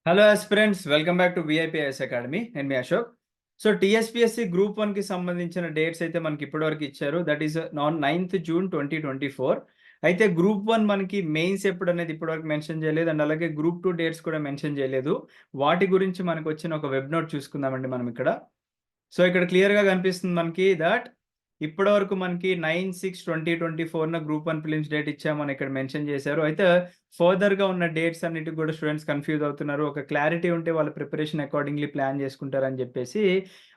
Hello aspirants, welcome back to VIPS academy. నేను మీ Ashok. So TSPSC group 1కి సంబంధించిన dates అయితే మనకి ఇప్పటివరకు ఇచ్చారు. That is on 9th June 2024. అయితే గ్రూప్ 1 మనకి మెయిన్స్ ఎప్పుడు అనేది ఇప్పటివరకు మెన్షన్ చేయలేదు, అండ్ అలాగే గ్రూప్ 2 డేట్స్ కూడా మెన్షన్ చేయలేదు. వాటి గురించి మనకు వచ్చిన ఒక వెబ్ నోట్ చూసుకుందామండి మనం ఇక్కడ. సో ఇక్కడ క్లియర్గా కనిపిస్తుంది మనకి దట్ ఇప్పటివరకు మనకి 9/6/2024 గ్రూప్ 1 ఫిలిమ్స్ డేట్ ఇచ్చామని ఇక్కడ మెన్షన్ చేశారు. అయితే ఫర్దర్గా ఉన్న డేట్స్ అన్నిటికి కూడా స్టూడెంట్స్ కన్ఫ్యూజ్ అవుతున్నారు. ఒక క్లారిటీ ఉంటే వాళ్ళ ప్రిపరేషన్ అకార్డింగ్లీ ప్లాన్ చేసుకుంటారని చెప్పేసి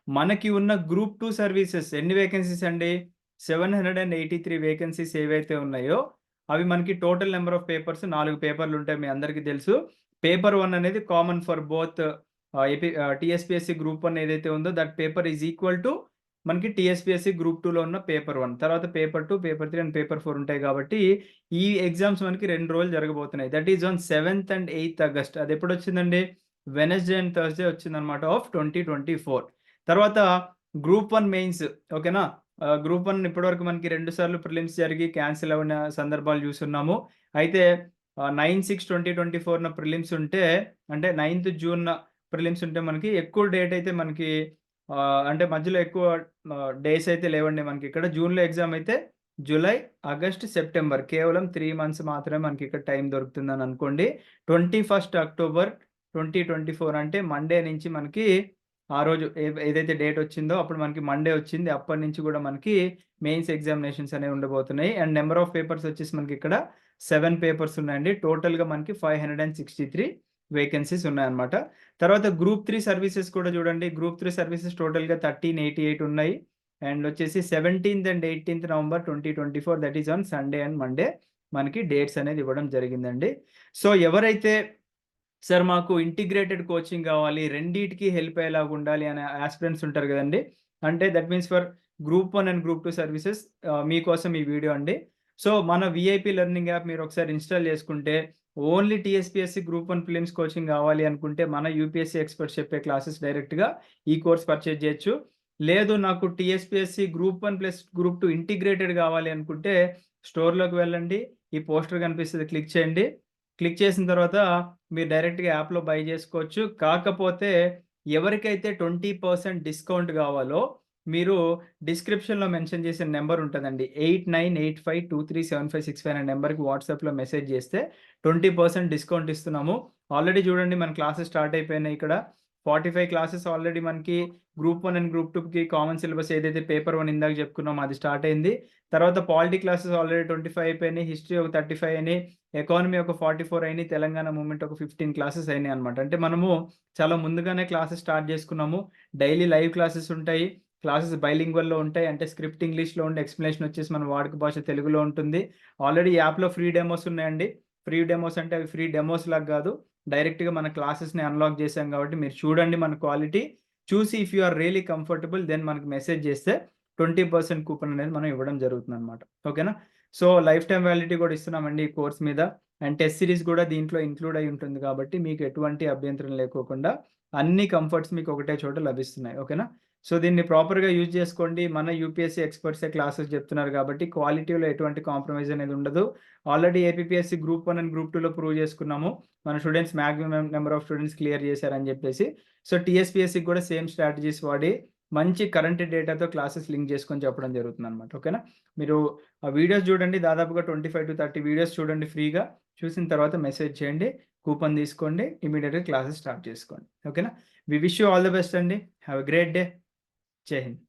మనకి ఉన్న గ్రూప్ 2 సర్వీసెస్ ఎన్ని వేకెన్సీస్ అండి? 783 వేకెన్సీస్ ఏవైతే ఉన్నాయో అవి మనకి టోటల్ నెంబర్ ఆఫ్ పేపర్స్ 4 పేపర్లు ఉంటాయి, మీ అందరికీ తెలుసు. పేపర్ 1 అనేది common for both TSPSC group 1 ఏదైతే ఉందో that paper is equal to మనకి టీఎస్పీఎస్సీ గ్రూప్ 2లో ఉన్న పేపర్ 1. తర్వాత పేపర్ 2, పేపర్ 3 అండ్ పేపర్ 4 ఉంటాయి కాబట్టి ఈ ఎగ్జామ్స్ మనకి 2 రోజులు జరగబోతున్నాయి. That is on 7th and 8th August. అది ఎప్పుడు వచ్చిందండి? వెనస్డే అండ్ థర్స్డే వచ్చిందనమాట ఆఫ్ 2024. తర్వాత గ్రూప్ 1 మెయిన్స్, ఓకేనా? గ్రూప్ 1 ఇప్పటివరకు మనకి 2 సార్లు ప్రిలిమ్స్ జరిగి క్యాన్సిల్ అయిన సందర్భాలు చూస్తున్నాము. అయితే 9/6/2024 ప్రిలిమ్స్ ఉంటే, అంటే 9th June ప్రిలిమ్స్ ఉంటే మనకి ఎక్కువ డేట్ అయితే మనకి అంటే మధ్యలో ఎక్కువ డేస్ అయితే లేవండి మనకి ఇక్కడ. జూన్‌లో ఎగ్జామ్ అయితే జూలై, ఆగస్ట్, సెప్టెంబర్ కేవలం 3 మంత్స్ మాత్రమే మనకి ఇక్కడ టైం దొరుకుతుందని అనుకోండి. 21st October 2024 అంటే మండే నుంచి మనకి ఆ రోజు ఏదైతే డేట్ వచ్చిందో అప్పుడు మనకి మండే వచ్చింది. అప్పటి నుంచి కూడా మనకి మెయిన్స్ ఎగ్జామినేషన్స్ అనేవి ఉండబోతున్నాయి. అండ్ నెంబర్ ఆఫ్ పేపర్స్ వచ్చేసి మనకి ఇక్కడ 7 పేపర్స్ ఉన్నాయండి. టోటల్‌గా మనకి 563 వేకెన్సీస్ ఉన్నాయన్నమాట. తర్వాత గ్రూప్ 3 సర్వీసెస్ కూడా చూడండి. గ్రూప్ 3 సర్వీసెస్ టోటల్‌గా 1388 ఉన్నాయి. అండ్ వచ్చేసి 17th and 18th November 2024 that is on Sunday and Monday మనకి డేట్స్ అనేది ఇవ్వడం జరిగిందండి. సో ఎవరైతే సార్ మాకు ఇంటిగ్రేటెడ్ కోచింగ్ కావాలి, రెండిటికి హెల్ప్ అయ్యేలాగా ఉండాలి అనే ఆస్పిరెంట్స్ ఉంటారు కదండీ. అంటే that means for group 1 and group 2 services మీకోసం ఈ వీడియో అండి. సో మన విఐపి లెర్నింగ్ యాప్ మీరు ఒకసారి ఇన్‌స్టాల్ చేసుకుంటే only TSPSC group 1 prelims coaching కావాలి అనుకుంటే మన యూపీఎస్సీ ఎక్స్పర్ట్స్ చెప్పే క్లాసెస్ డైరెక్ట్‌గా ఈ కోర్స్ పర్చేజ్ చేయొచ్చు. లేదు నాకు TSPSC group 1 plus group 2 integrated కావాలి అనుకుంటే స్టోర్‌లోకి వెళ్ళండి. ఈ పోస్టర్ కనిపిస్తది, క్లిక్ చేయండి. క్లిక్ చేసిన తర్వాత మీరు డైరెక్ట్‌గా యాప్‌లో బై చేసుకోవచ్చు. కాకపోతే ఎవరికైతే 20% డిస్కౌంట్ కావాలో మీరు డిస్క్రిప్షన్‌లో మెన్షన్ చేసిన నంబర్ ఉంటదండి. 8985237565 అనే నంబర్‌కి వాట్సాప్‌లో మెసేజ్ చేస్తే 20% డిస్కౌంట్ ఇస్తున్నాము. ఆల్రెడీ చూడండి మన క్లాసెస్ స్టార్ట్ అయిపోయినాయి ఇక్కడ. 45 క్లాసెస్ ఆల్రెడీ మనకి గ్రూప్ 1 అండ్ గ్రూప్ 2కి కామన్ సిలబస్ ఏదైతే పేపర్ 1 ఇందాక చెప్పుకున్నామో అది స్టార్ట్ అయింది. తర్వాత పాలిటీ క్లాసెస్ ఆల్రెడీ 25 అయిపోయినాయి. హిస్టరీ ఒక 35 అయినాయి. ఎకానమీ ఒక 44 అయినాయి. తెలంగాణ మూవ్‌మెంట్ ఒక 15 క్లాసెస్ అయినాయి అన్నమాట. అంటే మనము చాలా ముందుగానే క్లాసెస్ స్టార్ట్ చేసుకున్నాము. డైలీ లైవ్ క్లాసెస్ ఉంటాయి. క్లాసెస్ బైలింగ్వల్‌లో ఉంటాయి. అంటే స్క్రిప్ట్ ఇంగ్లీష్‌లో ఉండి ఎక్స్‌ప్లనేషన్ వచ్చేసి మన వాడుక భాష తెలుగులో ఉంటుంది. ఆల్రెడీ యాప్‌లో ఫ్రీ డెమోస్ ఉన్నాయండి. ఫ్రీ డెమోస్ అంటే అవి ఫ్రీ డెమోస్ లాగా కాదు. డైరెక్ట్‌గా మన క్లాసెస్‌ని అన్‌లాక్ చేసాం కాబట్టి మీరు చూడండి మన క్వాలిటీ. చూసి if you are really comfortable then మనకు మెసేజ్ చేస్తే 20% కూపన్ అనేది మనం ఇవ్వడం జరుగుతుందన్నమాట. ఓకేనా? సో లైఫ్ టైమ్ వాలిడిటీ కూడా ఇస్తున్నామండి ఈ కోర్స్ మీద. అండ్ టెస్ట్ సిరీస్ కూడా దీంట్లో ఇంక్లూడ్ అయి ఉంటుంది కాబట్టి మీకు ఎటువంటి అభ్యంతరం లేకోకుండా అన్ని కంఫర్ట్స్ మీకు ఒకటే చోట లభిస్తున్నాయి. ఓకేనా? సో దీన్ని ప్రాపర్‌గా యూజ్ చేసుకోండి. మన యూపీఎస్సీ ఎక్స్పర్ట్సే క్లాసెస్ చెప్తున్నారు కాబట్టి క్వాలిటీలో ఎటువంటి కాంప్రమైజ్ అనేది ఉండదు. Already APPSC group 1 and group 2లో ప్రూవ్ చేసుకున్నాము. మన students maximum number of students clear చేశారని చెప్పేసి. సో టీఎస్పీఎస్సీకి కూడా సేమ్ స్ట్రాటజీస్ వాడి మంచి కరెంట్ డేటాతో క్లాసెస్ లింక్ చేసుకొని చెప్పడం జరుగుతుందన్నమాట. ఓకేనా? మీరు ఆ వీడియోస్ చూడండి. దాదాపుగా 25-30 వీడియోస్ చూడండి ఫ్రీగా. చూసిన తర్వాత మెసేజ్ చేయండి. కూపన్ తీసుకోండి. ఇమ్మీడియేట్‌గా క్లాసెస్ స్టార్ట్ చేసుకోండి. ఓకేనా? We wish you all the best అండి. Have a great day. Jai Hind.